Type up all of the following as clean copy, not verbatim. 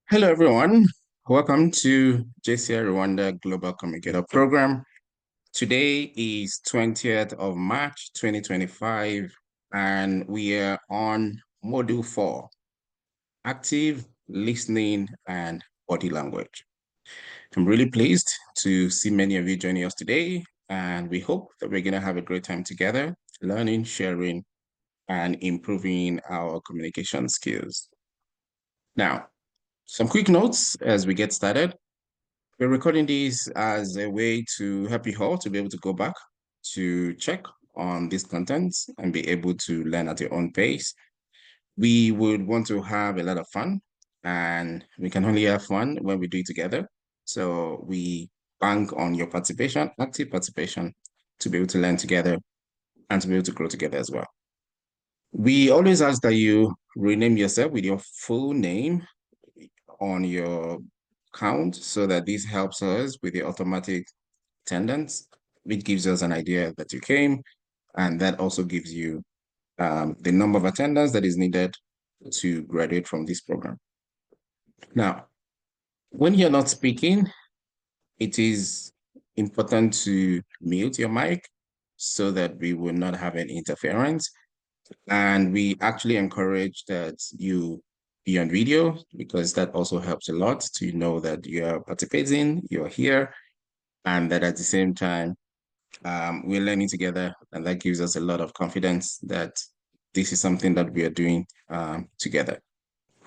Hello, everyone. Welcome to JCI Rwanda Global Communicator Program. Today is 20th of March, 2025, and we are on Module 4, Active Listening and Body Language. I'm really pleased to see many of you joining us today, and we hope that we're going to have a great time together, learning, sharing, and improving our communication skills. Now, some quick notes as we get started. We're recording this as a way to help you all to be able to go back to check on these contents and be able to learn at your own pace. We would want to have a lot of fun, and we can only have fun when we do it together. So we bank on your participation, active participation, to be able to learn together and to be able to grow together as well. We always ask that you rename yourself with your full name on your count so that this helps us with the automatic attendance, which gives us an idea that you came, and that also gives you the number of attendance that is needed to graduate from this program. Now, when you're not speaking, it is important to mute your mic so that we will not have any interference. And we actually encourage that you be on video because that also helps a lot to know that you're participating, you're here, and that at the same time, we're learning together, and that gives us a lot of confidence that this is something that we are doing together.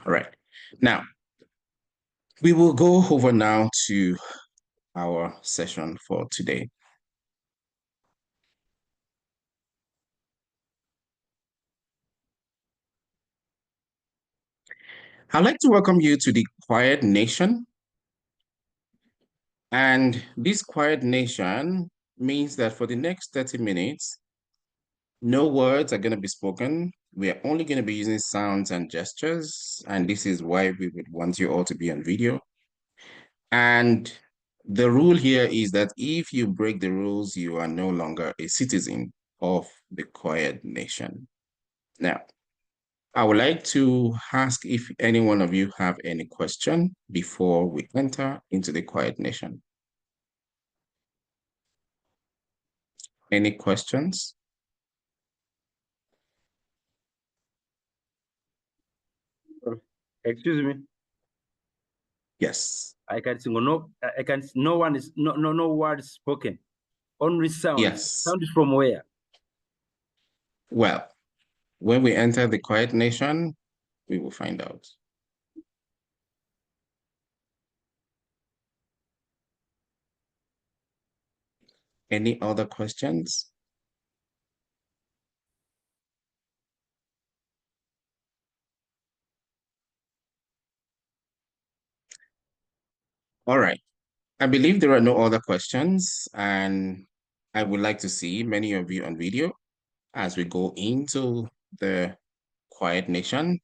All right. Now, we will go over now to our session for today. I'd like to welcome you to the Quiet Nation. And this Quiet Nation means that for the next 30 minutes, no words are going to be spoken. We are only going to be using sounds and gestures. And this is why we would want you all to be on video. And the rule here is that if you break the rules, you are no longer a citizen of the Quiet Nation. Now, I would like to ask if any one of you have any question before we enter into the Quiet Nation. Any questions? Excuse me. Yes. I can see no one is no words spoken. Only sound. Yes. Sound is from where? Well, when we enter the Quiet Nation, we will find out. Any other questions? All right. I believe there are no other questions, and I would like to see many of you on video as we go into the Quiet Nation,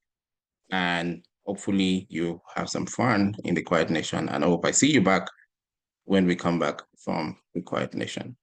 and hopefully you have some fun in the Quiet Nation, and I hope I see you back when we come back from the Quiet Nation.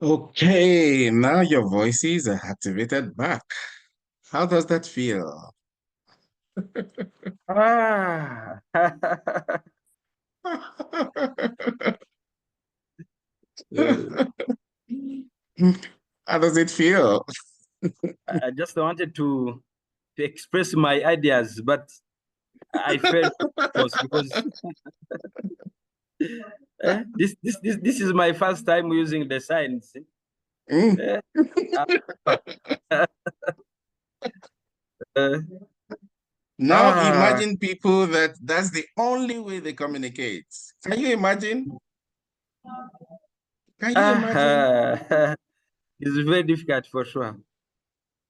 Okay, now your voices are activated back. How does that feel? Ah. How does it feel? I just wanted to express my ideas, but I felt because this is my first time using the signs. Mm. Eh, uh, uh, Now ah, imagine people that's the only way they communicate. Can you imagine? Can you imagine? it's very difficult for sure.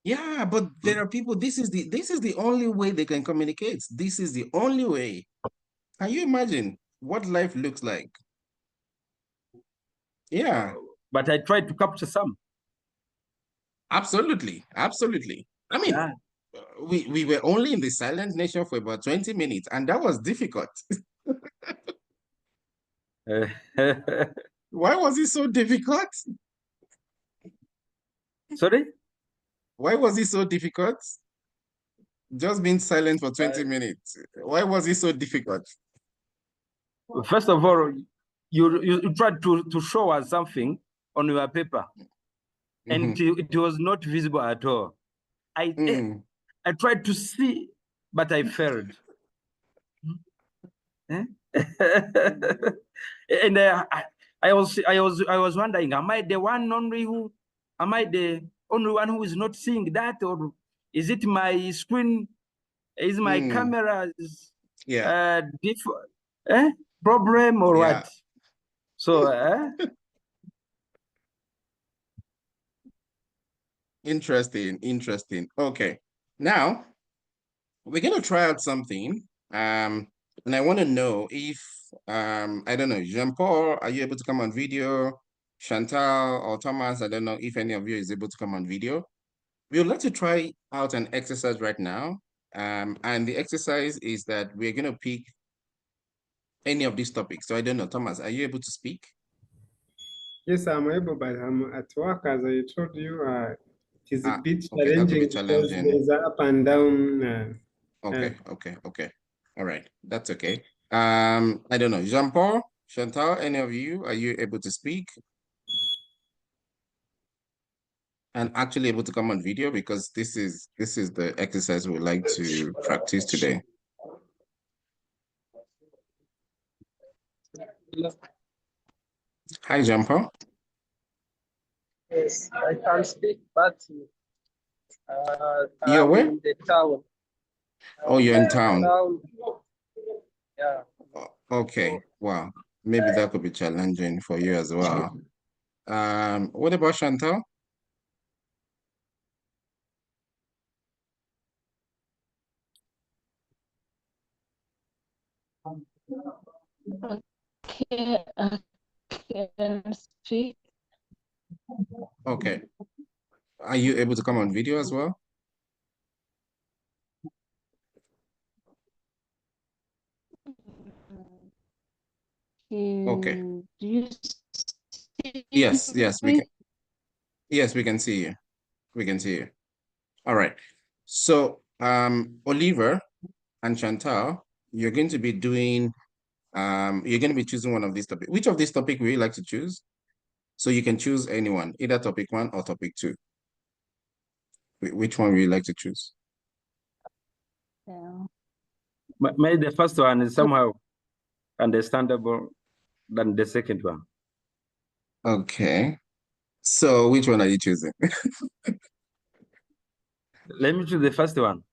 Yeah, but there are people, this is the only way they can communicate. This is the only way. Can you imagine what life looks like? Yeah, But I tried to capture some. absolutely. Absolutely. I mean, Yeah. we were only in the silent nation for about 20 minutes, and that was difficult. Why was it so difficult? Sorry? Why was it so difficult? Just being silent for 20 minutes. Why was it so difficult? First of all, you tried to show us something on your paper, and Mhm. it was not visible at all. Mm. I tried to see, but I failed. Eh? And I was wondering, am I the one only who, am I the only one who is not seeing that, or is it my screen? Is my Mm. camera Yeah, problem or yeah. what? So Interesting, interesting. Okay. Now we're gonna try out something. And I want to know if I don't know, Jean-Paul, are you able to come on video? Chantal or Thomas, I don't know if any of you is able to come on video. We would like to try out an exercise right now. And the exercise is that we're gonna pick any of these topics. So I don't know, Thomas, are you able to speak? Yes, I'm able, but I'm at work. As I told you, it is a Ah, bit okay, that could be challenging because there challenging. is a up and down. Okay. All right, that's okay. I don't know, Jean-Paul, Chantal, any of you, are you able to speak and actually able to come on video? Because this is the exercise we would like to practice today. Hi, Jean-Paul. Yes, I can speak, but You're I'm where? in the town. Oh, you're in town. Town. Yeah. Okay, So, wow. Maybe that could be challenging for you as well. What about Chantal? Okay, I can speak. Okay. Are you able to come on video as well? Okay. Do you see Yes, we can. me? Yes, we can see you. We can see you. All right. So, Oliver and Chantal, you're going to be doing, you're going to be choosing one of these topics. Which of these topic would you like to choose? So you can choose anyone, either topic 1 or topic 2. Which one would you like to choose? Yeah. maybe the first one is somehow understandable than the second one. Okay. So which one are you choosing? Let me choose the first one.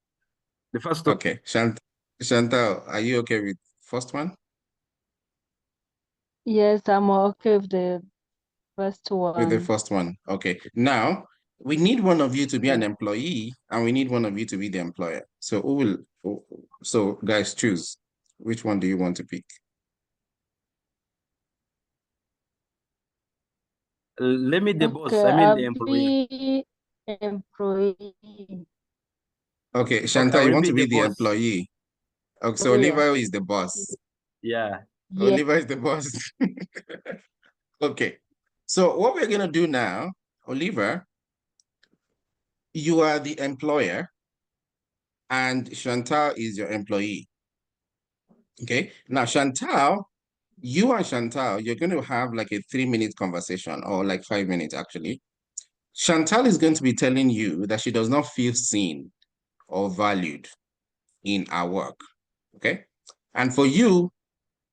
The first topic. Okay. Chantal, are you okay with first one? Yes, I'm okay with the first With the one. first one. Okay. Now, we need one of you to be an employee and we need one of you to be the employer. So who will, so guys, choose. Which one do you want to pick? Let me the boss, Okay, I mean I'll the employee. be employee. Okay, Okay, I Chantal, you will want be to the be the boss. employee. Okay, so Oh yeah. Oliver is the boss. Yeah. Yeah. Oliver is the boss. Okay. So what we're gonna do now, Oliver, you are the employer and Chantal is your employee. Okay. Now, Chantal, you and Chantal, you're going to have like a 3-minute conversation or like 5 minutes actually. Chantal is going to be telling you that she does not feel seen or valued in our work. Okay. And for you,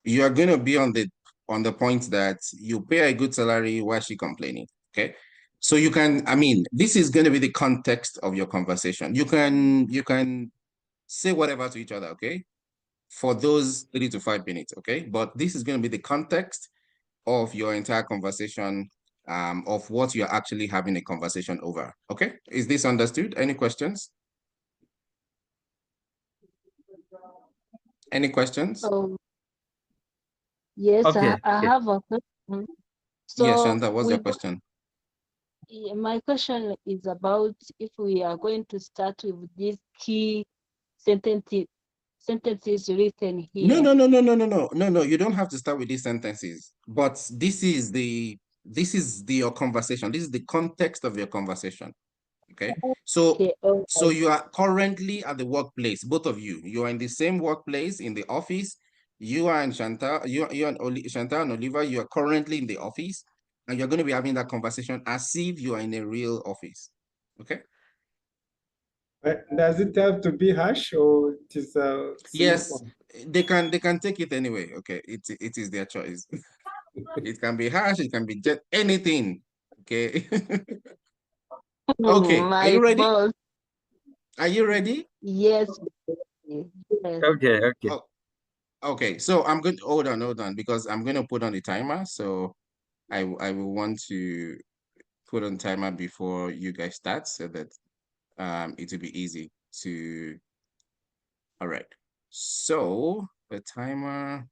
you are going to be on the point that you pay a good salary while she complaining. Okay. So you can, I mean, this is going to be the context of your conversation. You can say whatever to each other, okay? For those 3 to 5 minutes, okay? But this is going to be the context of your entire conversation, of what you're actually having a conversation over, okay? Is this understood? Any questions? Any questions? So yes, Okay. I Okay. have a question. Yes, So Shanda, what's your question? my question is about if we are going to start with these key sentences written here. No. You don't have to start with these sentences. But this is your conversation. This is the context of your conversation. Okay. So Okay, all so right. you are currently at the workplace, both of you. You are in the same workplace in the office. You and Chantal, Chantal and Oliver, you are currently in the office, and you're going to be having that conversation as if you are in a real office. Okay. Does it have to be harsh or it is Yes, simple? they can take it anyway. Okay, it is their choice. It can be harsh, it can be just anything. Okay. Okay, are My you ready? boss, Are you ready? yes, yes. Okay. Okay. Oh, okay, so I'm going to hold on, because I'm going to put on the timer. So I will want to put on timer before you guys start so that it will be easy to. All right. So the timer,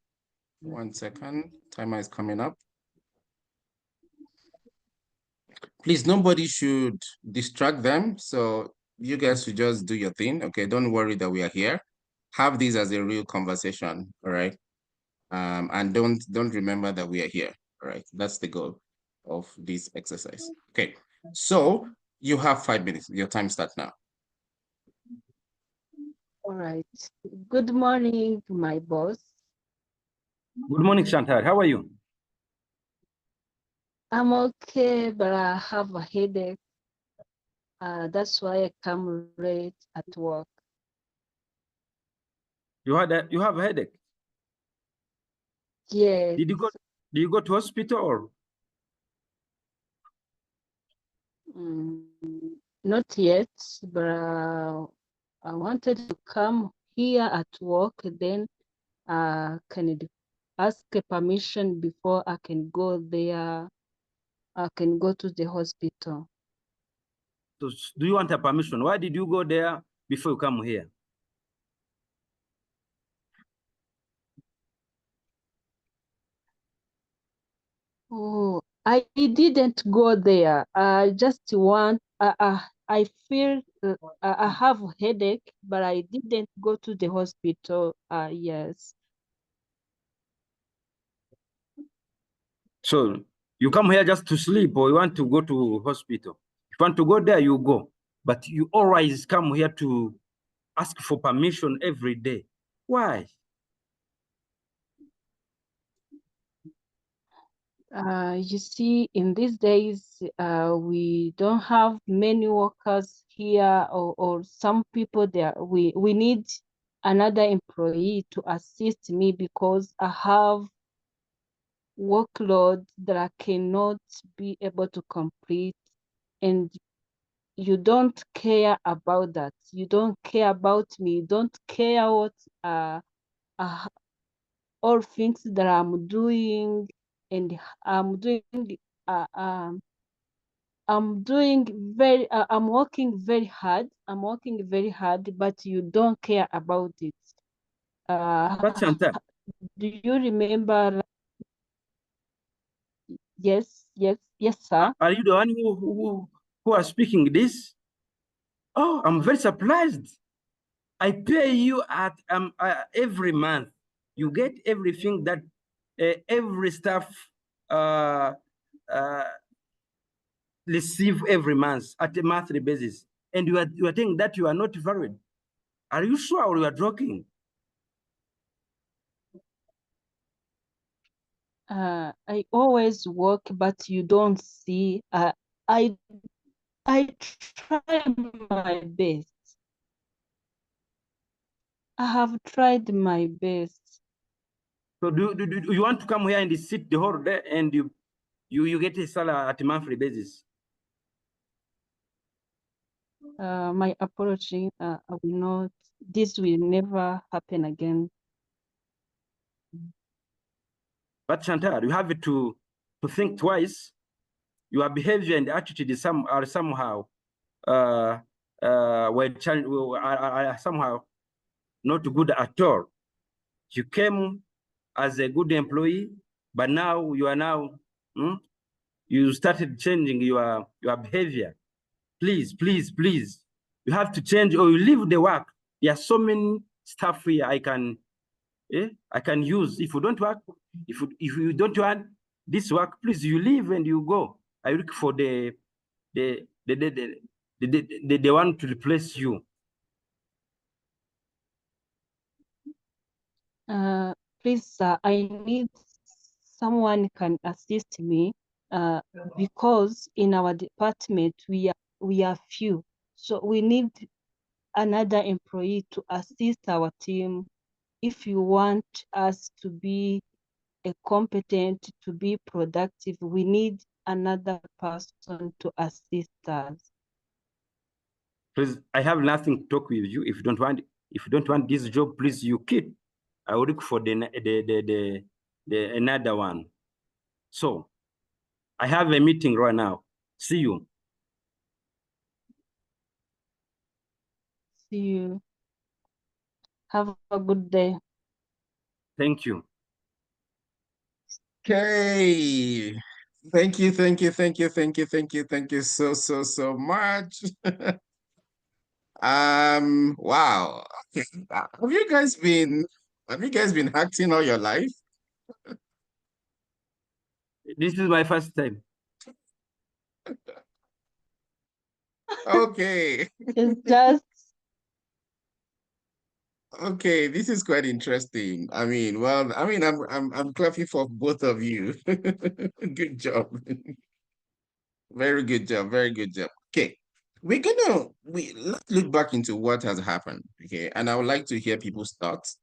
1 second, timer is coming up. Please, nobody should distract them. So you guys should just do your thing. Okay, don't worry that we are here. Have this as a real conversation. All right. And don't remember that we are here. All right. That's the goal of this exercise. Okay. So you have 5 minutes. Your time starts now. All right. Good morning, my boss. Good morning, Chantal. How are you? I'm okay, but I have a headache. That's why I come late at work. You have a headache. Yes. Did you go to hospital or? Not yet, but I wanted to come here at work, then can ask a permission before I can go there. I can go to the hospital. So do you want a permission? Why did you go there before you come here? Oh, I didn't go there. I just want, I feel I have a headache, but I didn't go to the hospital. Yes. So you come here just to sleep, or you want to go to hospital? If you want to go there, you go. But you always come here to ask for permission every day. Why? You see, in these days, we don't have many workers here, or some people there. We need another employee to assist me because I have workload that I cannot be able to complete, and you don't care about that. You don't care about me. You don't care what all things that I'm doing, and I'm doing uh, um I'm working very hard. I'm working very hard, but you don't care about it. But Chantal, Do you remember? Yes, sir. are you the one who are speaking this? Oh, I'm very surprised. I pay you at every month. You get everything that every staff receive every month at a monthly basis, and you are saying that you are not valid. Are you sure or you are joking? I always work, but you don't see. I try my best. I have tried my best. So do you want to come here and sit the whole day and you get a salary at a monthly basis? My apology. I will not. This will never happen again. But Chantal, you have to think twice. Your behavior and attitude are somehow are somehow not good at all. You came as a good employee, but now you are you started changing your behavior. Please, please, please, you have to change or you leave the work. There are so many stuff here I can use. If you don't work, if you don't want this work, please you leave and you go. I look for the one to replace you. Please, sir, I need someone can assist me because in our department we are few, so we need another employee to assist our team. If you want us to be competent, to be productive, we need another person to assist us. Please, I have nothing to talk with you. If you don't want this job, please you quit. I will look for the another one. So I have a meeting right now. See you. See you. Have a good day. Thank you. Okay. Thank you so much. Wow. Okay. Have you guys been acting all your life? This is my first time. Okay. It's just Okay, this is quite interesting. I mean, well, I'm clapping for both of you. Good job. Very good job. Very good job. Okay. Let's look back into what has happened. Okay. And I would like to hear people's thoughts.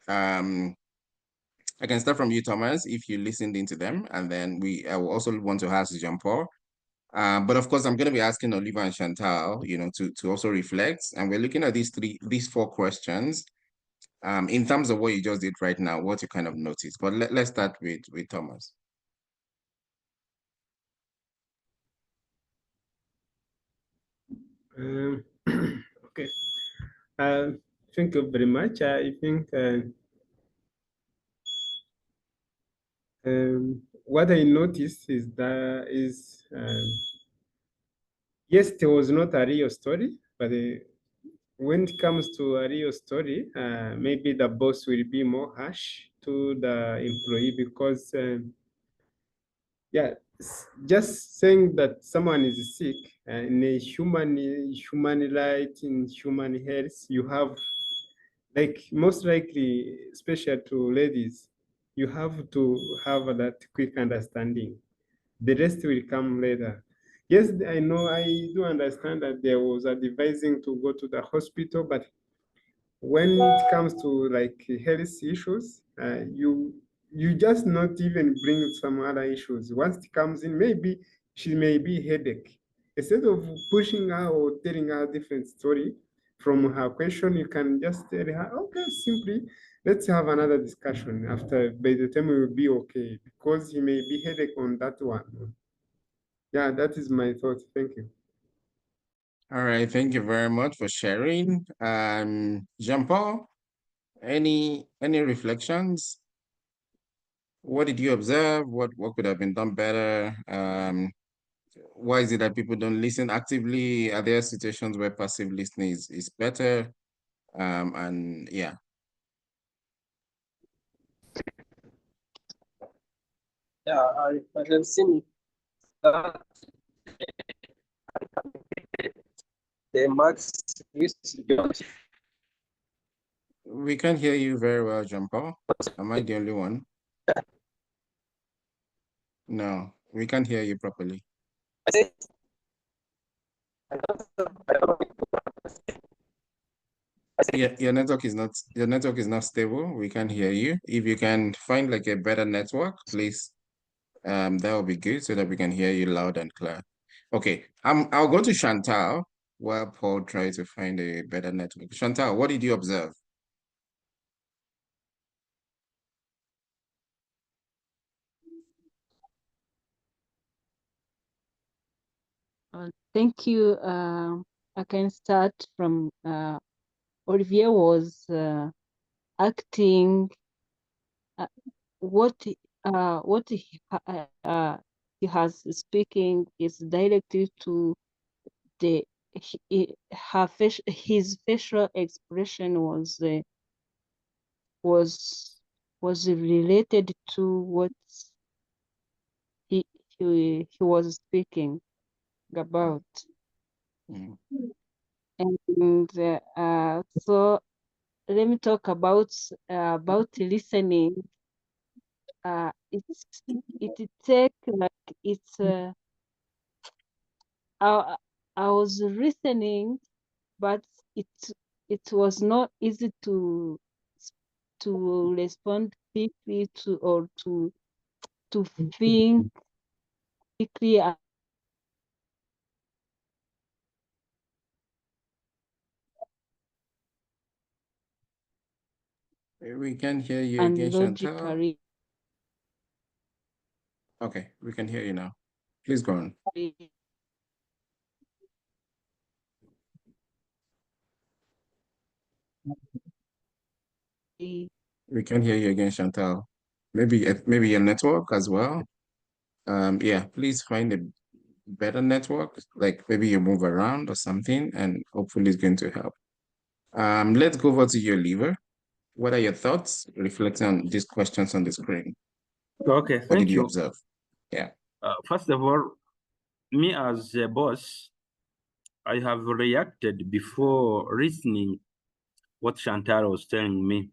I can start from you, Thomas, if you listened into them, and then I will also want to ask Jean-Paul. But of course, I'm going to be asking Oliver and Chantal, to also reflect. And we're looking at these four questions. In terms of what you just did right now, what you kind of noticed. But let's start with Thomas. Okay. Thank you very much. I think what I noticed is yes, it was not a real story, but when it comes to a real story, maybe the boss will be more harsh to the employee because, yeah, just saying that someone is sick in a human right, in human health, you have, like, most likely, especially to ladies, you have to have that quick understanding. The rest will come later. Yes, I know, I do understand that there was advising to go to the hospital, but when it comes to like health issues, you just not even bring some other issues. Once it comes in, maybe she may be headache. Instead of pushing her or telling her a different story from her question, you can just tell her, okay, simply, let's have another discussion after, by the time we will be okay, because he may be headache on that one. Yeah, that is my thought. Thank you. All right, thank you very much for sharing. Jean-Paul, any reflections? What did you observe? What could have been done better? Why is it that people don't listen actively? Are there situations where passive listening is better? And yeah. Yeah, I have seen The max use geometry. We can't hear you very well, Jean Paul. Am I the only one? No, we can't hear you properly. I say, I don't Yeah, your network is not stable. We can't hear you. If you can find like a better network, please, that would be good so that we can hear you loud and clear. Okay, I'll go to Chantal while Paul tries to find a better network. Chantal, what did you observe? Thank you. I can start from Olivier was acting what he has speaking is directly to the his facial expression was related to what he was speaking about. Mm. And so let me talk about listening. It take like it's I was listening, but it was not easy to respond quickly to or to think quickly We can hear you and again, Chantal. logically. Okay, we can hear you now. Please go on. We can hear you again, Chantal. Maybe your network as well. Yeah, please find a better network, like maybe you move around or something, and hopefully it's going to help. Let's go over to your Oliver. What are your thoughts reflecting on these questions on the screen? Okay, What did thank you you. observe? Yeah. First of all, me as a boss, I have reacted before listening what Chantal was telling me.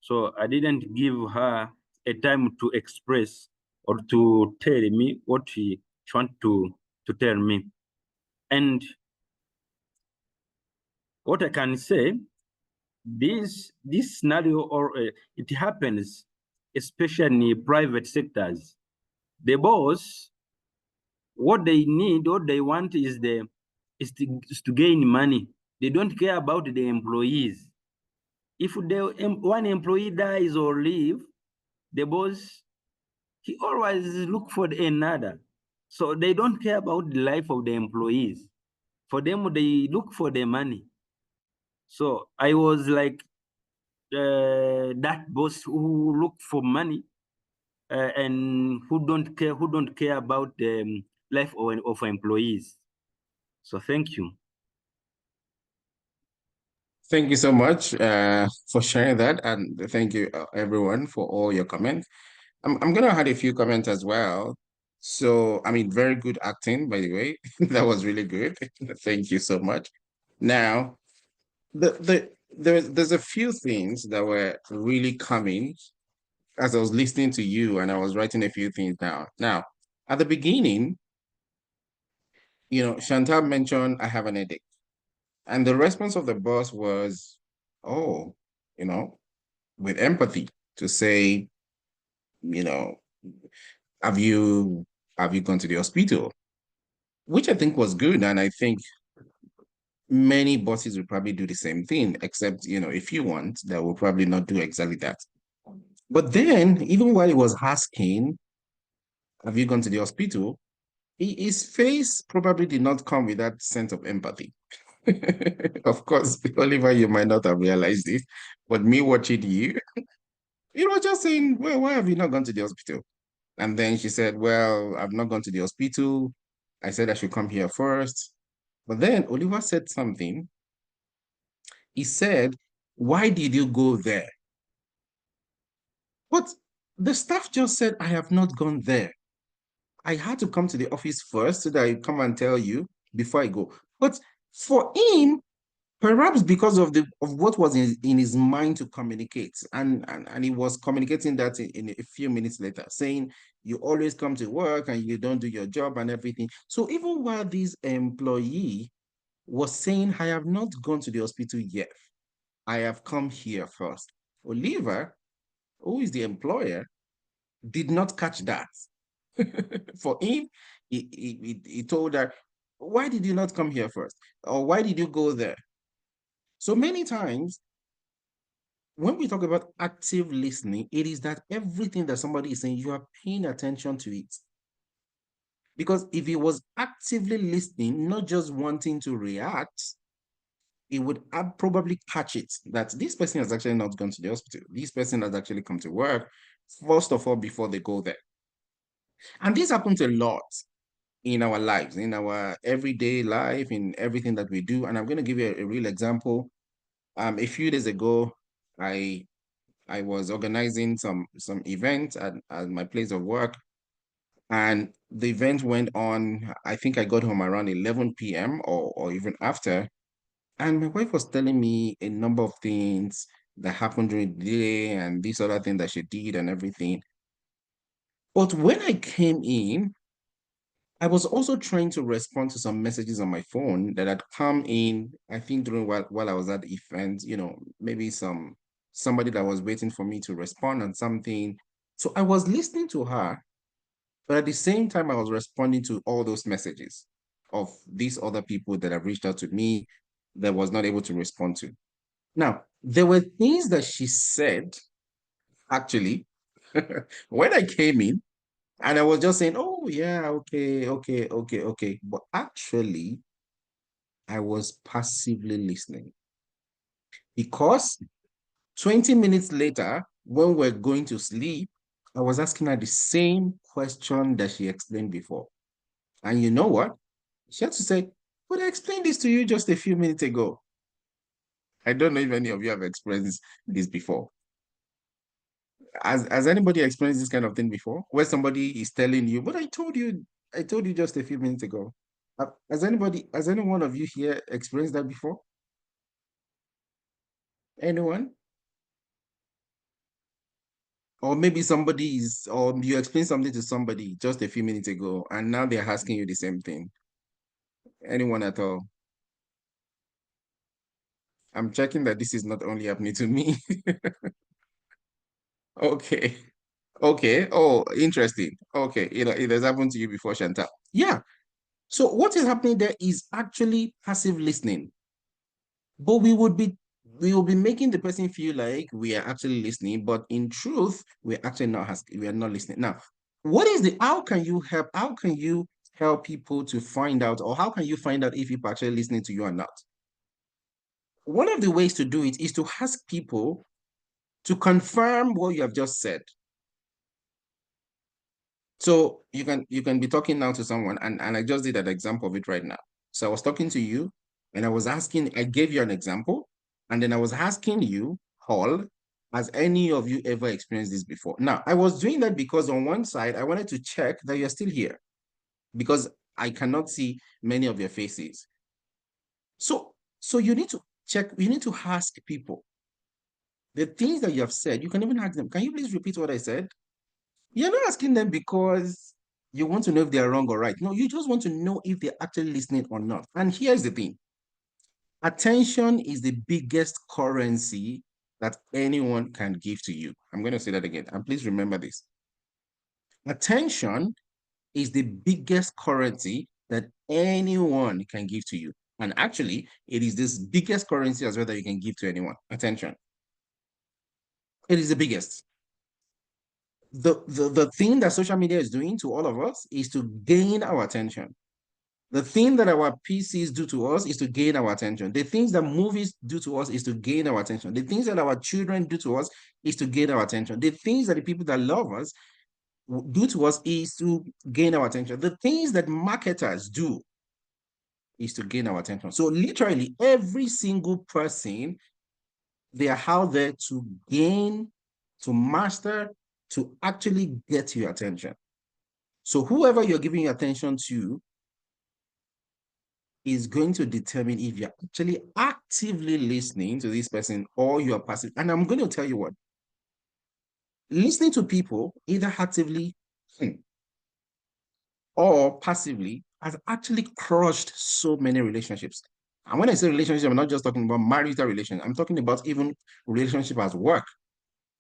So I didn't give her a time to express or to tell me what she want to tell me. And what I can say, this scenario or it happens, especially in private sectors. The boss, what they need, what they want is to gain money. They don't care about the employees. If one employee dies or leave, the boss, he always look for another. So they don't care about the life of the employees. For them, they look for the money. So I was like that boss who look for money and who don't care about the life of employees. So thank you. Thank you so much for sharing that, and thank you everyone for all your comments. I'm gonna add a few comments as well. So, I mean, very good acting, by the way. That was really good. Thank you so much. Now, there's a few things that were really coming as I was listening to you and I was writing a few things down. Now, at the beginning, Chantal mentioned I have an headache. And the response of the boss was, oh, you know, with empathy to say, you know, have you gone to the hospital? Which I think was good. And I think many bosses will probably do the same thing, except, if you want, that will probably not do exactly that. But then, even while he was asking, have you gone to the hospital? His face probably did not come with that sense of empathy. Of course, Oliver, you might not have realized it, but me watching you, just saying, well, why have you not gone to the hospital? And then she said, well, I've not gone to the hospital. I said I should come here first. But then Oliver said something. He said, why did you go there? But the staff just said, I have not gone there. I had to come to the office first so that I come and tell you before I go. But for him, perhaps because of what was in his mind to communicate, and he was communicating that in a few minutes later, saying you always come to work and you don't do your job and everything. So even while this employee was saying, I have not gone to the hospital yet, I have come here first. Oliver, who is the employer, did not catch that. For him, he told her, why did you not come here first? Or why did you go there? So many times, when we talk about active listening, it is that everything that somebody is saying, you are paying attention to it. Because if he was actively listening, not just wanting to react, he would probably catch it that this person has actually not gone to the hospital. This person has actually come to work, first of all, before they go there. And this happens a lot in our lives, in our everyday life, in everything that we do. And I'm going to give you a real example. A few days ago, I was organizing some event at my place of work, and the event went on. I think I got home around 11 p.m. or even after, and my wife was telling me a number of things that happened during the day and this other thing that she did and everything. But when I came in, I was also trying to respond to some messages on my phone that had come in, I think during while I was at the event, maybe somebody that was waiting for me to respond on something. So I was listening to her, but at the same time, I was responding to all those messages of these other people that have reached out to me that was not able to respond to. Now, there were things that she said, actually, when I came in, and I was just saying, oh, yeah, okay, okay, okay, okay. But actually, I was passively listening because 20 minutes later, when we're going to sleep, I was asking her the same question that she explained before. And you know what? She had to say, but I explained this to you just a few minutes ago. I don't know if any of you have experienced this before. Has anybody experienced this kind of thing before? Where somebody is telling you, but I told you just a few minutes ago. Has any one of you here experienced that before? Anyone? Or maybe or you explained something to somebody just a few minutes ago, and now they're asking you the same thing. Anyone at all? I'm checking that this is not only happening to me. Okay. Okay. Oh, interesting. Okay. It has happened to you before, Chantal. Yeah. So what is happening there is actually passive listening. But we will be making the person feel like we are actually listening, but in truth, we're actually we are not listening. Now, how can you help people to find out, or how can you find out if people are actually listening to you or not? One of the ways to do it is to ask people to confirm what you have just said. So you can be talking now to someone, and I just did an example of it right now. So I was talking to you, and I gave you an example, and then I was asking you, Hall, has any of you ever experienced this before? Now, I was doing that because on one side, I wanted to check that you're still here, because I cannot see many of your faces. So you need to check, you need to ask people. The things that you have said, you can even ask them, can you please repeat what I said? You're not asking them because you want to know if they're wrong or right. No, you just want to know if they're actually listening or not. And here's the thing. Attention is the biggest currency that anyone can give to you. I'm going to say that again. And please remember this. Attention is the biggest currency that anyone can give to you. And actually, it is this biggest currency as well that you can give to anyone. Attention. It is the biggest. The thing that social media is doing to all of us is to gain our attention. The thing that our PCs do to us is to gain our attention. The things that movies do to us is to gain our attention. The things that our children do to us is to gain our attention. The things that the people that love us do to us is to gain our attention. The things that marketers do is to gain our attention. So literally every single person, they are out there to gain, to master, to actually get your attention. So whoever you're giving your attention to is going to determine if you're actually actively listening to this person or you are passive. And I'm going to tell you what, listening to people either actively or passively has actually crushed so many relationships. And when I say relationship, I'm not just talking about marital relations. I'm talking about even relationship at work.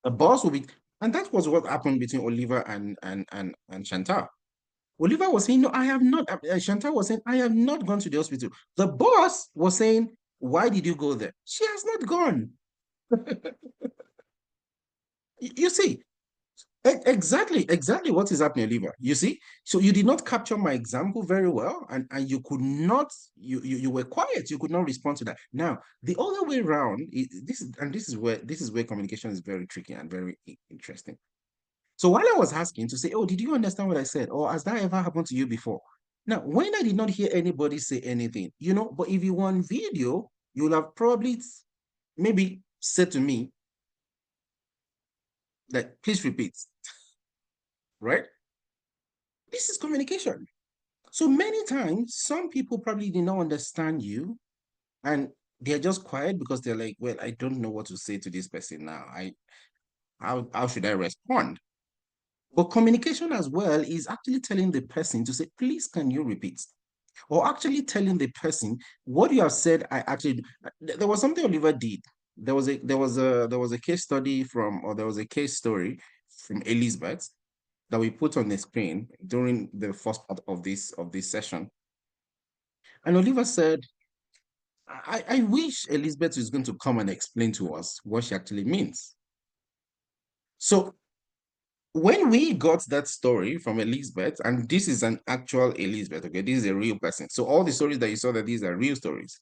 The boss will be, and that was what happened between Oliver and Chantal. Oliver was saying, no, I have not. Chantal was saying, I have not gone to the hospital. The boss was saying, why did you go there? She has not gone. You see, exactly what is happening, Oliver. You see, so you did not capture my example very well, and you could not, you were quiet, you could not respond to that. Now, the other way around, this is where communication is very tricky and very interesting. So while I was asking to say, oh, did you understand what I said? Or has that ever happened to you before? Now, when I did not hear anybody say anything, but if you want video, you'll have probably maybe said to me, like, please repeat, right? This is communication. So many times, some people probably did not understand you and they're just quiet because they're like, well, I don't know what to say to this person now. How should I respond? But communication as well is actually telling the person to say, please, can you repeat? Or actually telling the person what you have said. There was something Oliver did. There was a case study there was a case story from Elizabeth that we put on the screen during the first part of this session. And Oliver said, I wish Elizabeth is going to come and explain to us what she actually means. So when we got that story from Elizabeth, and this is an actual Elizabeth, okay, this is a real person. So all the stories that you saw, that these are real stories.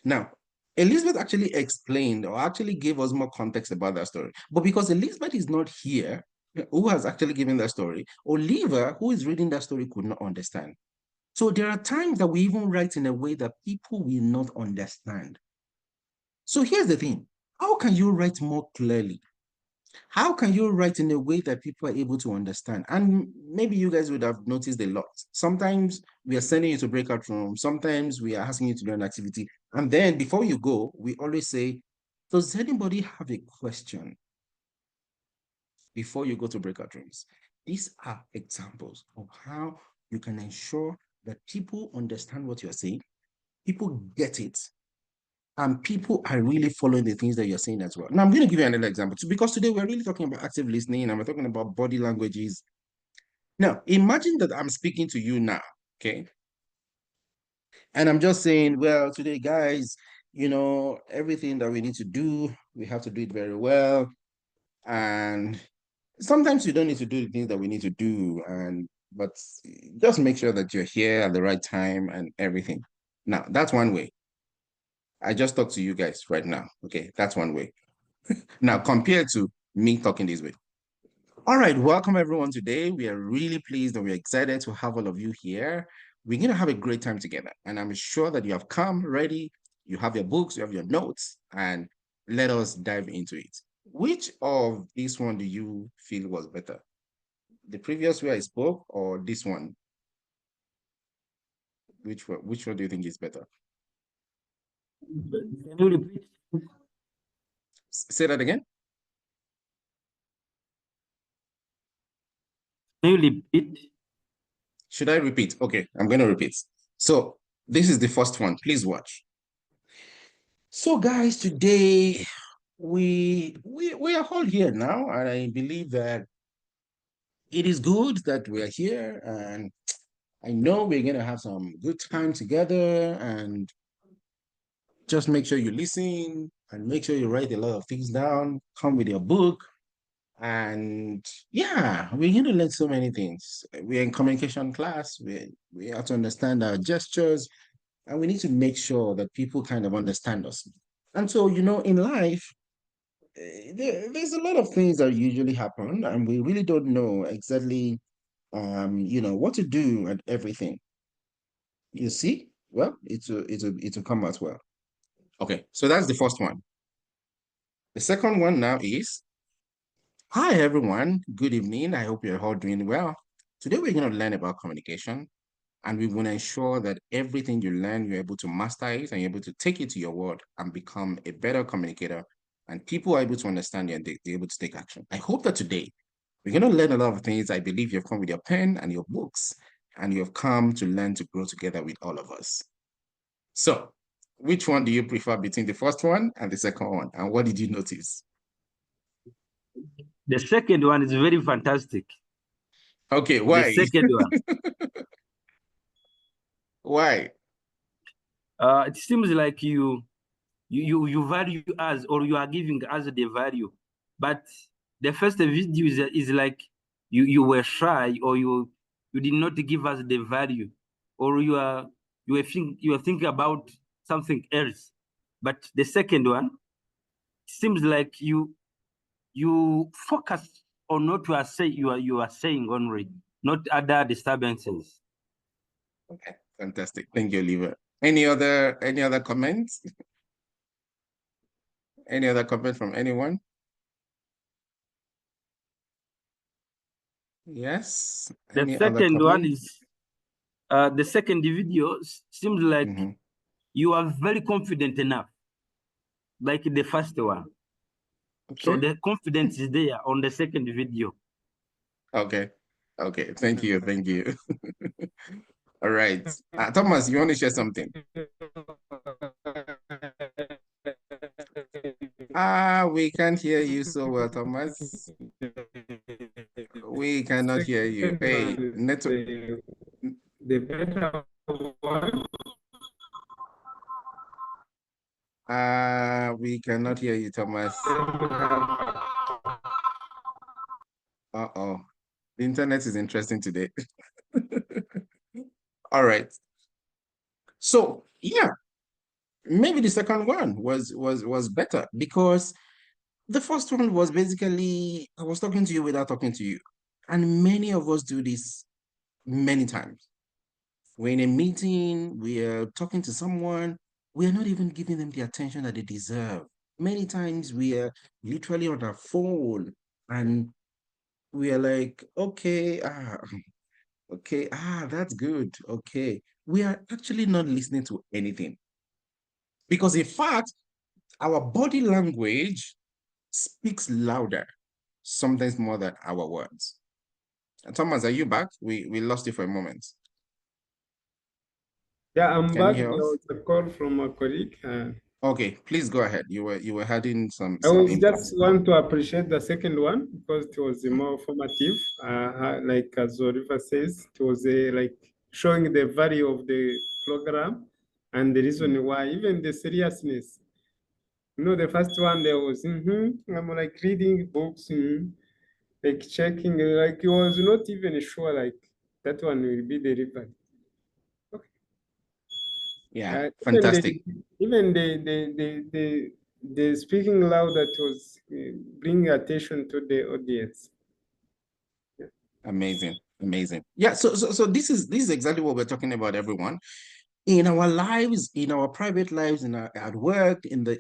Now, Elizabeth actually explained or actually gave us more context about that story. But because Elizabeth is not here, who has actually given that story, Oliver, who is reading that story, could not understand. So there are times that we even write in a way that people will not understand. So here's the thing. How can you write more clearly? How can you write in a way that people are able to understand? And maybe you guys would have noticed a lot. Sometimes we are sending you to breakout room. Sometimes we are asking you to do an activity. And then before you go, we always say, does anybody have a question before you go to breakout rooms? These are examples of how you can ensure that people understand what you're saying, people get it, and people are really following the things that you're saying as well. Now, I'm going to give you another example too, because today we're really talking about active listening and we're talking about body languages. Now, imagine that I'm speaking to you now, okay? And I'm just saying, well, today, guys, everything that we need to do, we have to do it very well. And sometimes you don't need to do the things that we need to do, but just make sure that you're here at the right time and everything. Now, that's one way. I just talked to you guys right now. Okay, that's one way. Now, compared to me talking this way. All right, welcome everyone today. We are really pleased and we're excited to have all of you here. We're going to have a great time together. And I'm sure that you have come ready, you have your books, you have your notes, and let us dive into it. Which of this one do you feel was better? The previous way I spoke or this one? Which one do you think is better? Can you repeat? Say that again. Can you repeat? Should I repeat? Okay, I'm going to repeat. So this is the first one. Please watch. So guys, today we are all here now, and I believe that it is good that we are here, and I know we're going to have some good time together, and just make sure you listen and make sure you write a lot of things down, come with your book. And yeah, we're going to learn so many things. We're in communication class. We have to understand our gestures, and we need to make sure that people kind of understand us. And so, in life, there's a lot of things that usually happen, and we really don't know exactly, what to do and everything. You see? Well, it'll come out well. Okay, so that's the first one. The second one now is, hi everyone, good evening. I hope you're all doing well. Today, we're going to learn about communication, and we want to ensure that everything you learn, you're able to master it and you're able to take it to your world and become a better communicator. And people are able to understand you and they're able to take action. I hope that today we're going to learn a lot of things. I believe you've come with your pen and your books, and you've come to learn to grow together with all of us. So, which one do you prefer between the first one and the second one? And what did you notice? The second one is very fantastic. Okay, why? The second one. Why? It seems like you value us, or you are giving us the value. But the first video is like you were shy, or you did not give us the value, or you are thinking about something else. But the second one seems like you focus on what you are saying only, not other disturbances. Okay, fantastic. Thank you, Oliver. Any other comments? Any other comment from anyone? Yes. The Any other second one comment? is the second video seems like you are very confident enough, like the first one. Okay. So the confidence is there on the second video. Okay. Okay. Thank you. Thank you. All right. Thomas, you want to share something? We can't hear you so well, Thomas. We cannot hear you. Hey, network. The better one. We cannot hear you, Thomas. Uh-oh. The internet is interesting today. All right. So yeah, maybe the second one was better, because the first one was basically I was talking to you without talking to you. And many of us do this many times. We're in a meeting, we are talking to someone, we are not even giving them the attention that they deserve. Many times we are literally on our phone and we are like, okay, that's good. Okay. We are actually not listening to anything. Because in fact, our body language speaks louder, sometimes more than our words. Thomas, are you back? We lost you for a moment. Yeah, I'm Can back. you There hear us? was a call from a colleague. Okay, please go ahead. You were having some I was input. just want to appreciate the second one because it was more formative. Like as Oliver says, it was like showing the value of the program and the reason why, even the seriousness. You know, the first one there was, I'm like reading books, like checking, like he was not even sure like that one will be delivered. Okay. Yeah, fantastic. Even the speaking loud that was bringing attention to the audience. Yeah. Amazing, amazing. Yeah, so this is exactly what we're talking about, everyone. In our lives, in our private lives, at work, in the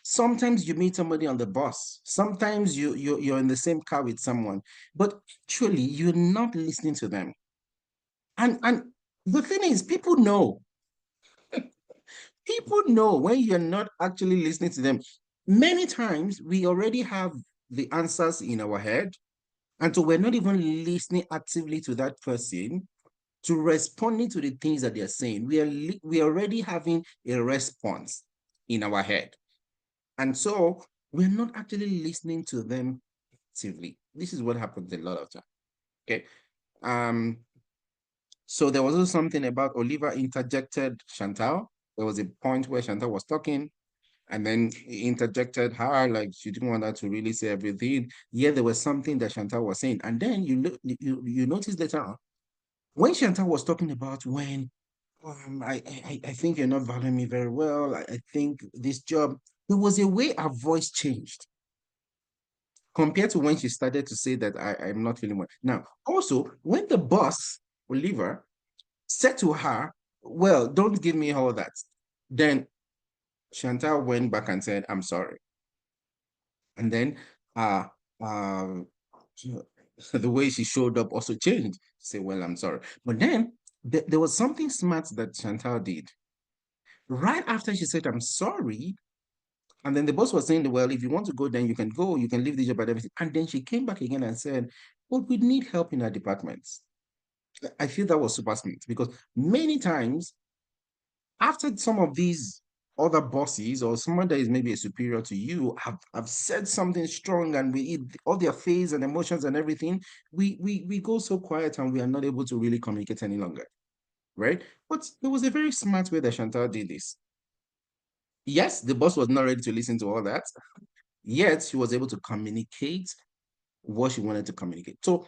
sometimes you meet somebody on the bus. Sometimes you're in the same car with someone, but actually you're not listening to them. And the thing is, people know. People know when you're not actually listening to them. Many times we already have the answers in our head, and so we're not even listening actively to that person to responding to the things that they're saying. We are already having a response in our head. And so we're not actually listening to them actively. This is what happens a lot of time. Okay. So there was also something about Oliver interjected Chantal. There was a point where Chantal was talking, and then he interjected her, like she didn't want her to really say everything. Yeah, there was something that Chantal was saying. And then you notice later on, when Chantal was talking about when I think you're not valuing me very well. I think this job, there was a way her voice changed compared to when she started to say that I'm not feeling well. Now, also, when the boss, Oliver, said to her, well, don't give me all that, then Chantal went back and said, I'm sorry. And then the way she showed up also changed. Say, well, I'm sorry. But then there was something smart that Chantal did. Right after she said, I'm sorry, and then the boss was saying, well, if you want to go, then you can go, you can leave the job and everything. And then she came back again and said, but we need help in our departments. I feel that was super smart because many times after some of these other bosses or someone that is maybe a superior to you have said something strong and we eat all their face and emotions and everything, we go so quiet and we are not able to really communicate any longer, right? But there was a very smart way that Chantal did this. Yes, the boss was not ready to listen to all that, yet she was able to communicate what she wanted to communicate. So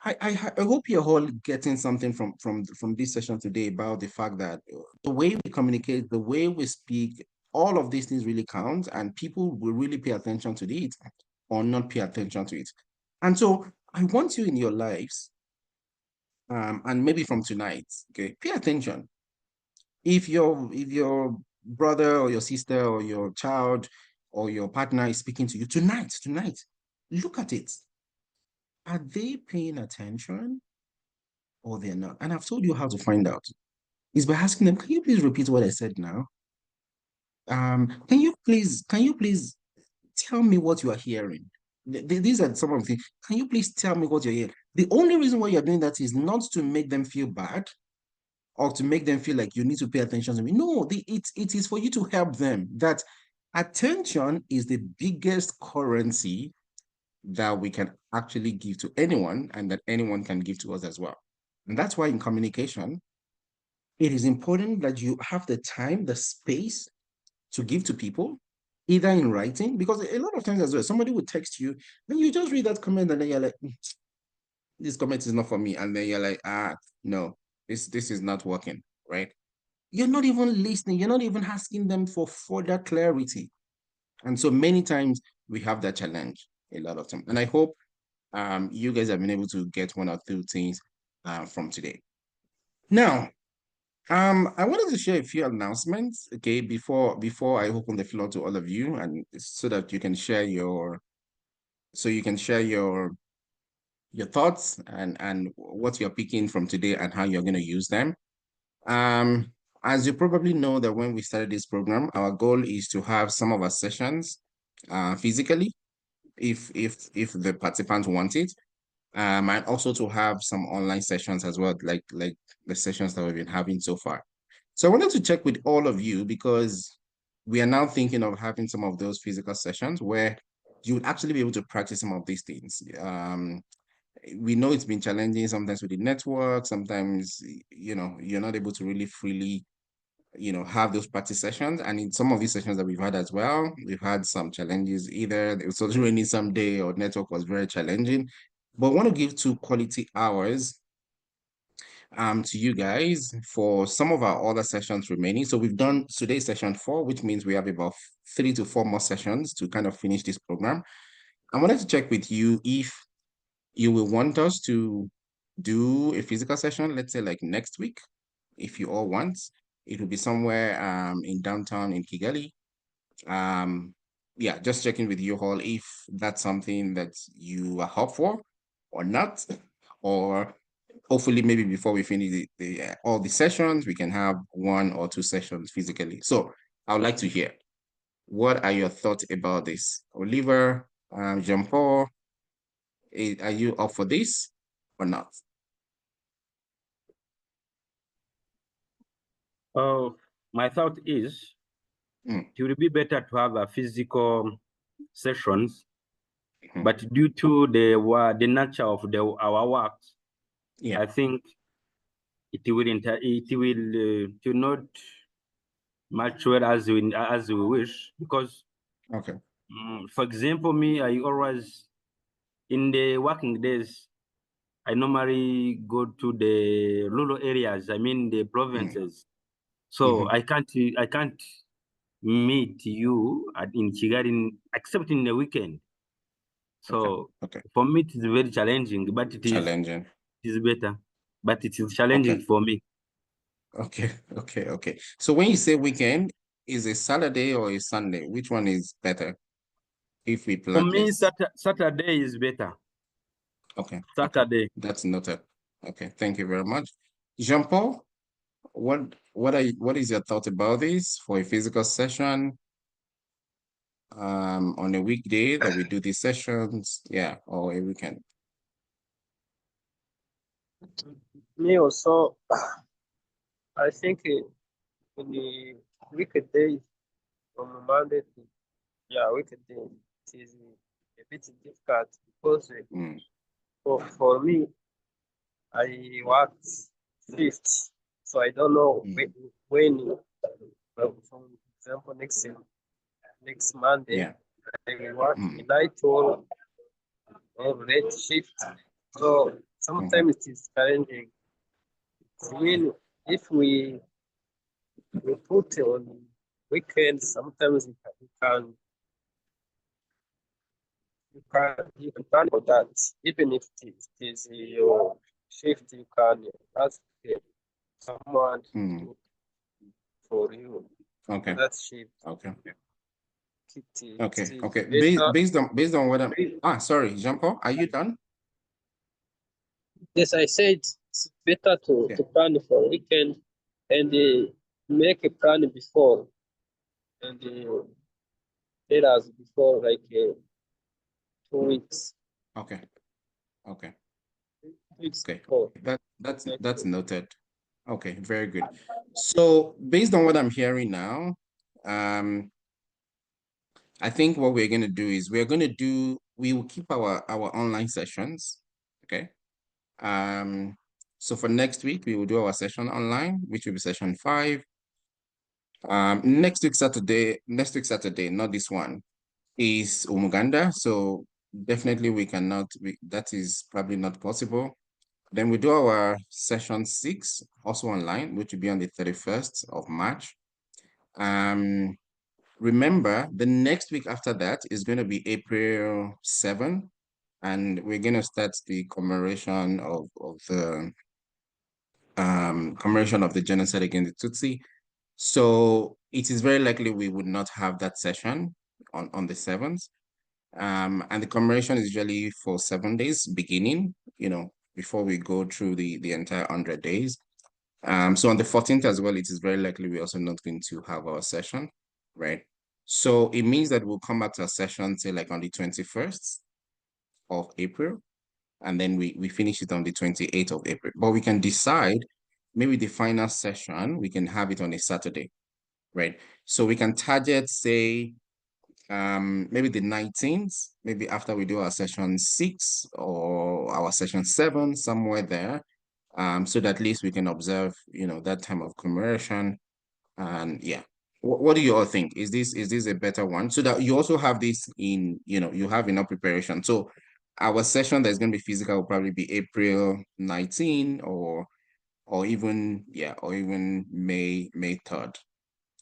I hope you're all getting something from this session today about the fact that the way we communicate, the way we speak, all of these things really count, and people will really pay attention to it or not pay attention to it. And so I want you in your lives, and maybe from tonight, okay, pay attention. If your brother or your sister or your child or your partner is speaking to you tonight, look at it. Are they paying attention or they're not? And I've told you how to find out. Is by asking them, can you please repeat what I said now? Can you please tell me what you are hearing? These are some of the things. Can you please tell me what you're hearing? The only reason why you're doing that is not to make them feel bad or to make them feel like you need to pay attention to me. No, it is for you to help them. That attention is the biggest currency that we can actually give to anyone and that anyone can give to us as well. And that's why in communication, it is important that you have the time, the space to give to people, either in writing, because a lot of times as well, somebody would text you, then you just read that comment and then you're like, this comment is not for me. And then you're like, no, this is not working, right? You're not even listening. You're not even asking them for further clarity. And so many times we have that challenge a lot of time. And I hope you guys have been able to get one or two things from today. Now, I wanted to share a few announcements, okay, before I open the floor to all of you, and so that you can share your thoughts and what you're picking from today and how you're going to use them. As you probably know that when we started this program, our goal is to have some of our sessions physically, if the participants want it, and also to have some online sessions as well, like the sessions that we've been having so far. So I wanted to check with all of you because we are now thinking of having some of those physical sessions where you would actually be able to practice some of these things. We know it's been challenging sometimes with the network. Sometimes, you're not able to really freely, have those practice sessions. And in some of these sessions that we've had as well, we've had some challenges. Either it was also raining some day or network was very challenging. But I want to give 2 quality hours to you guys for some of our other sessions remaining. So we've done today's session 4, which means we have about 3 to 4 more sessions to kind of finish this program. I wanted to check with you if you will want us to do a physical session, let's say like next week, if you all want. It will be somewhere in downtown in Kigali. Yeah, just checking with you all if that's something that you are up for or not, or hopefully maybe before we finish all the sessions, we can have 1 or 2 sessions physically. So I would like to hear, what are your thoughts about this? Oliver, Jean-Paul, are you up for this or not? My thought is it would be better to have a physical sessions, but due to the nature of our work, Yeah. I think it will not much well as we wish, because Okay. For example, me, I always in the working days, I normally go to the rural areas, I mean the provinces. So I can't meet you in Kigali except in the weekend. So okay. For me, it is very challenging, but it is challenging. It is better, but it is challenging for me. Okay. So when you say weekend, is it Saturday or a Sunday? Which one is better if we For plan me, this? Saturday is better. Okay. Saturday. That's noted. Okay, thank you very much. Jean-Paul, what is your thought about this for a physical session on a weekday that we do these sessions, yeah, or a weekend? Me also, I think in the weekday from Monday to weekday it is a bit difficult because for me I work shift, so I don't know when for example next Monday Yeah. I will work night or late shift. So sometimes it is challenging. I mean, if we put on weekends, sometimes you can plan for that. Even if it is your shift, you can ask someone to do for you. Okay. That shift. Okay. Okay. Based on what I'm sorry, Jean-Paul, are you done? Yes, I said it's better to plan for weekend and make a plan before and tell us before like 2 weeks. Okay. Okay. 2 weeks Okay. before. That's noted. Okay, very good. So based on what I'm hearing now, I think what we're going to do is we will keep our online sessions. Okay. So for next week, we will do our session online, which will be session 5. Next week Saturday, not this one, is Umuganda. So definitely that is probably not possible. Then we do our session 6 also online, which will be on the 31st of March. Remember, the next week after that is going to be April 7, and we're going to start the commemoration of the genocide against the Tutsi. So it is very likely we would not have that session on the 7th. And the commemoration is usually for 7 days beginning, before we go through the entire 100 days. So on the 14th as well, it is very likely we're also not going to have our session, right? So it means that we'll come back to our session, say like on the 21st of April, and then we finish it on the 28th of April. But we can decide maybe the final session, we can have it on a Saturday, right? So we can target, say, maybe the 19th, maybe after we do our session 6 or our session 7, somewhere there, so that at least we can observe, that time of commemoration. And yeah, what do you all think? Is this a better one? So that you also have this in, you have enough preparation. So our session that's going to be physical will probably be April 19 or even May 3rd.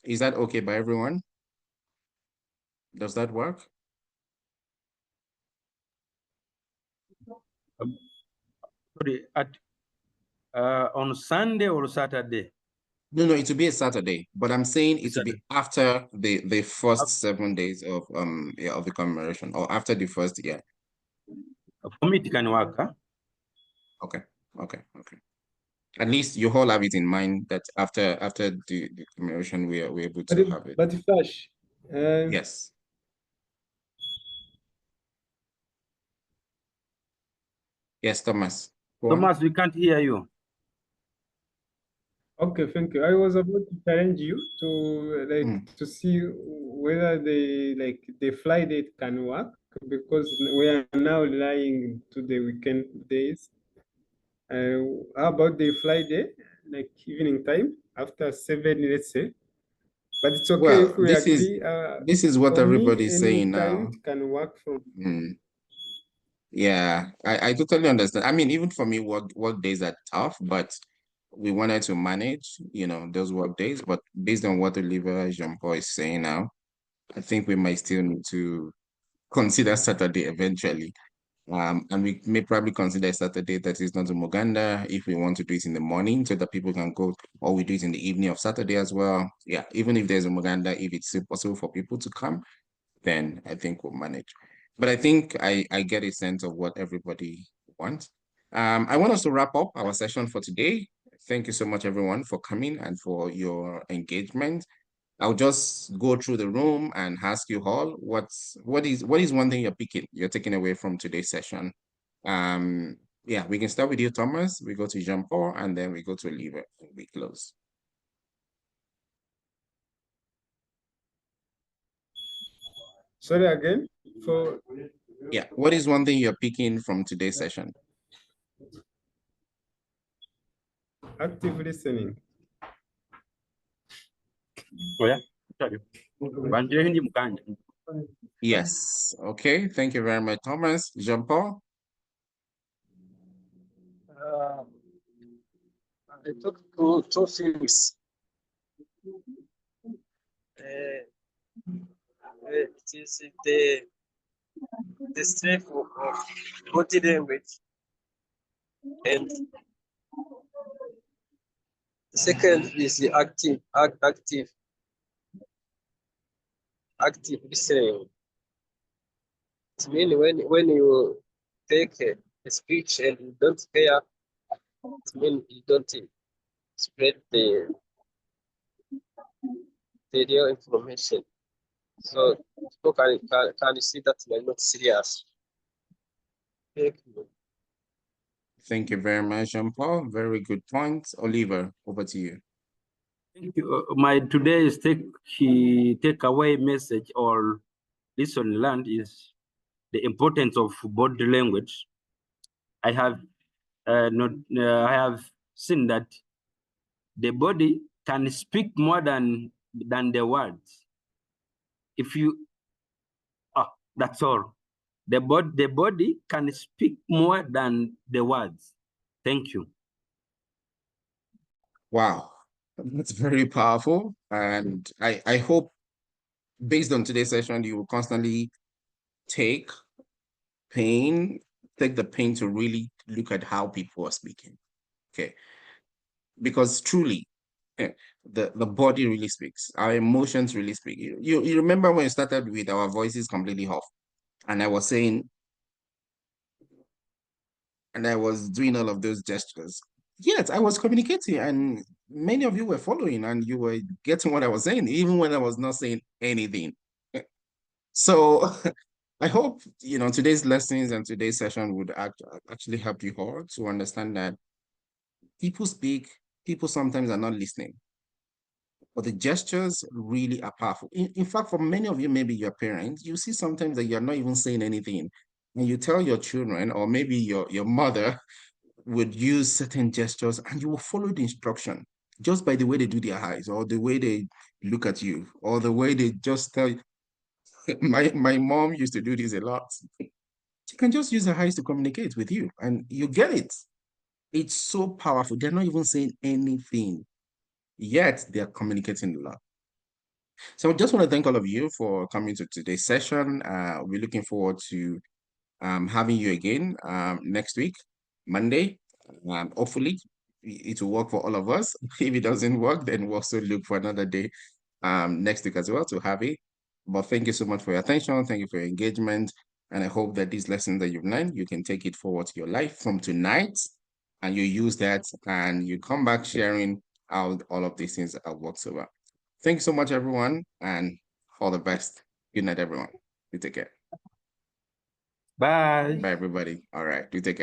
Is that okay by everyone? Does that work? Sorry, on Sunday or Saturday? No, it will be a Saturday, but I'm saying it will be after the first 7 days of of the commemoration, or after the first year. For me, it can work, huh? Okay. At least you all have it in mind that after the commemoration, we're able to have it. But Flash, Yes. Yes, Thomas. Thomas, we can't hear you. Okay, thank you. I was about to challenge you to to see whether the fly date can work, because we are now relying to the weekend days. How about the fly day, like evening time after 7, let's say? But it's okay Well, if we agree. this is what for me, everybody's saying anytime now. it can work from. Yeah, I totally understand. I mean, even for me, work days are tough, but we wanted to manage, those work days. But based on what Oliver Jean-Paul is saying now, I think we might still need to consider Saturday eventually. And we may probably consider Saturday that is not Umuganda if we want to do it in the morning so that people can go, or we do it in the evening of Saturday as well. Yeah, even if there's Umuganda, if it's still possible for people to come, then I think we'll manage. But I think I get a sense of what everybody want. I want us to wrap up our session for today. Thank you so much, everyone, for coming and for your engagement. I'll just go through the room and ask you all what is one thing you're taking away from today's session. Yeah, we can start with you, Thomas. We go to Jean-Paul, and then we go to Oliver, and we close. Sorry again for. Yeah, what is one thing you're picking from today's session? Active listening. Oh, yeah. Yes. Okay. Thank you very much, Thomas. Jean-Paul? I took two things. It is the strength of body language, and the second is the active listening. It means when you take a speech and you don't hear, it means you don't spread the real information. So people can see that you're not serious. Thank you. Thank you very much, Jean-Paul. Very good point. Oliver, over to you. Thank you. My today's takeaway message or lesson learned is the importance of body language. I have seen that the body can speak more than the words. If you, that's all. The body can speak more than the words. Thank you. Wow, that's very powerful. And I hope, based on today's session, you will constantly take the pain to really look at how people are speaking. Okay. Because truly, the body really speaks. Our emotions really speak. You remember when we started with our voices completely off, and I was saying, and I was doing all of those gestures. Yes, I was communicating, and many of you were following, and you were getting what I was saying, even when I was not saying anything. So I hope, today's lessons and today's session would actually help you all to understand that people speak, people sometimes are not listening, but the gestures really are powerful. In fact, for many of you, maybe your parents, you see sometimes that you're not even saying anything, and you tell your children, or maybe your mother would use certain gestures, and you will follow the instruction just by the way they do their eyes, or the way they look at you, or the way they just tell you. My mom used to do this a lot. She can just use her eyes to communicate with you, and you get it. It's so powerful. They're not even saying anything, yet they're communicating a lot. So I just want to thank all of you for coming to today's session. We're looking forward to having you again next week, Monday. Hopefully, it will work for all of us. If it doesn't work, then we'll also look for another day next week as well to have it. But thank you so much for your attention. Thank you for your engagement. And I hope that these lessons that you've learned, you can take it forward to your life from tonight, and you use that, and you come back sharing how all of these things have worked so well. Thank you so much, everyone, and all the best. Good night, everyone. You take care. Bye. Bye, everybody. All right. You take care.